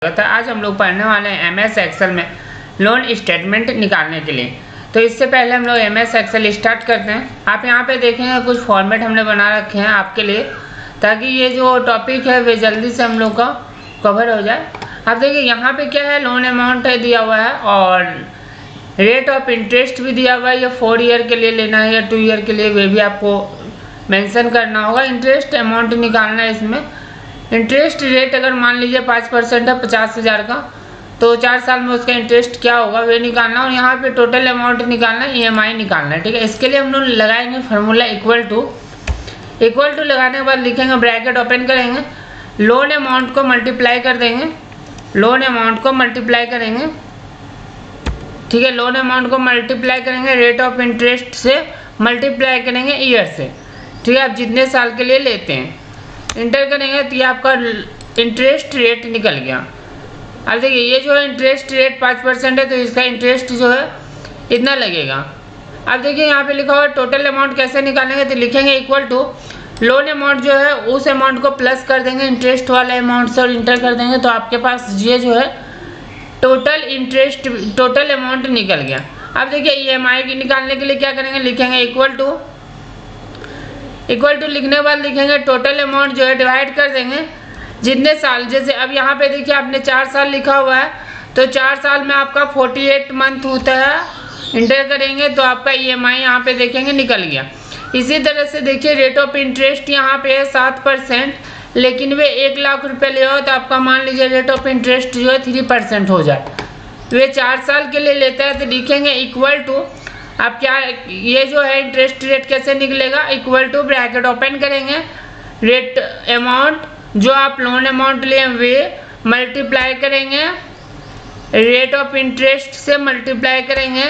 तो आज हम लोग पढ़ने वाले हैं MS एक्सेल में लोन स्टेटमेंट निकालने के लिए। तो इससे पहले हम लोग MS एक्सेल स्टार्ट करते हैं। आप यहाँ पे देखेंगे कुछ फॉर्मेट हमने बना रखे हैं आपके लिए, ताकि ये जो टॉपिक है वे जल्दी से हम लोग का कवर हो जाए। आप देखिए यहाँ पे क्या है, लोन अमाउंट है दिया हुआ है और रेट ऑफ इंटरेस्ट भी दिया हुआ है। ये 4 ईयर के लिए लेना है या 2 ईयर के लिए, वे भी आपको मेंशन करना होगा। इंटरेस्ट अमाउंट निकालना है। इसमें इंटरेस्ट रेट अगर मान लीजिए 5% है 50,000 का, तो 4 साल में उसका इंटरेस्ट क्या होगा वे निकालना। और यहाँ पे टोटल अमाउंट निकालना है, EMI निकालना है। ठीक है, इसके लिए हम लोग लगाएंगे फार्मूला इक्वल टू लगाने के बाद लिखेंगे, ब्रैकेट ओपन करेंगे, लोन अमाउंट को मल्टीप्लाई कर देंगे, लोन अमाउंट को मल्टीप्लाई करेंगे। ठीक है, लोन अमाउंट को मल्टीप्लाई करेंगे रेट ऑफ इंटरेस्ट से, मल्टीप्लाई करेंगे ईयर से। ठीक है, आप जितने साल के लिए लेते हैं इंटर करेंगे तो ये आपका इंटरेस्ट रेट निकल गया। अब देखिए ये जो है इंटरेस्ट रेट 5% है, तो इसका इंटरेस्ट जो है इतना लगेगा। अब देखिए यहाँ पे लिखा हुआ है टोटल अमाउंट कैसे निकालेंगे, तो लिखेंगे इक्वल टू लोन अमाउंट जो है उस अमाउंट को प्लस कर देंगे इंटरेस्ट वाले अमाउंट से और इंटर कर देंगे, तो आपके पास ये जो है टोटल अमाउंट निकल गया। अब देखिए EMI की निकालने के लिए क्या करेंगे, लिखेंगे इक्वल टू लिखने के बाद लिखेंगे टोटल अमाउंट जो है डिवाइड कर देंगे जितने साल। जैसे अब यहाँ पे देखिए आपने 4 साल लिखा हुआ है, तो 4 साल में आपका 48 मंथ होता है। इंटर करेंगे तो आपका EMI यहाँ पे देखेंगे निकल गया। इसी तरह से देखिए रेट ऑफ इंटरेस्ट यहाँ पे है 7%, लेकिन वे 1 लाख रुपए ले हो तो आपका मान लीजिए रेट ऑफ इंटरेस्ट जो है 3% हो जाए। वे 4 साल के लिए लेता है, तो लिखेंगे इक्वल टू, अब क्या ये जो है इंटरेस्ट रेट कैसे निकलेगा, इक्वल टू ब्रैकेट ओपन करेंगे, रेट अमाउंट जो आप लोन अमाउंट लिए वे मल्टीप्लाई करेंगे रेट ऑफ इंटरेस्ट से, मल्टीप्लाई करेंगे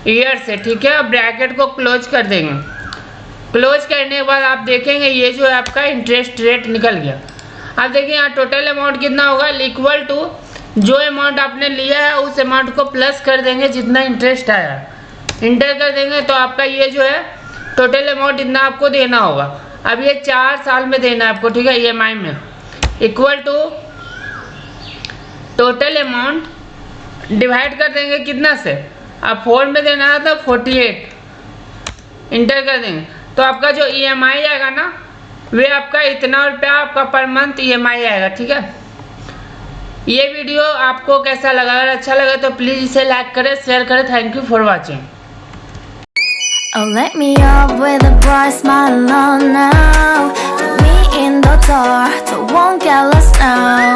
ईयर से। ठीक है, ब्रैकेट को क्लोज कर देंगे। क्लोज करने के बाद आप देखेंगे ये जो है आपका इंटरेस्ट रेट निकल गया। अब देखिए यहाँ टोटल अमाउंट कितना होगा, इक्वल टू जो अमाउंट आपने लिया है उस अमाउंट को प्लस कर देंगे जितना इंटरेस्ट आया है, इंटर कर देंगे तो आपका ये जो है टोटल अमाउंट इतना आपको देना होगा। अब ये 4 साल में देना है आपको। ठीक है, EMI में equal to total amount divide कर देंगे कितना से, अब 4 में देना है तो 48, इंटर कर देंगे तो आपका जो EMI आएगा ना, वे आपका इतना रुपया आपका पर मंथ EMI आएगा। ठीक है, ये वीडियो आपको कैसा लगा, अगर अच्छा लगा तो प्लीज़ इसे लाइक करें, शेयर करें। Thank you for watching. Oh, let me up with a bright smile on now. Put me in the dark, so won't get lost now.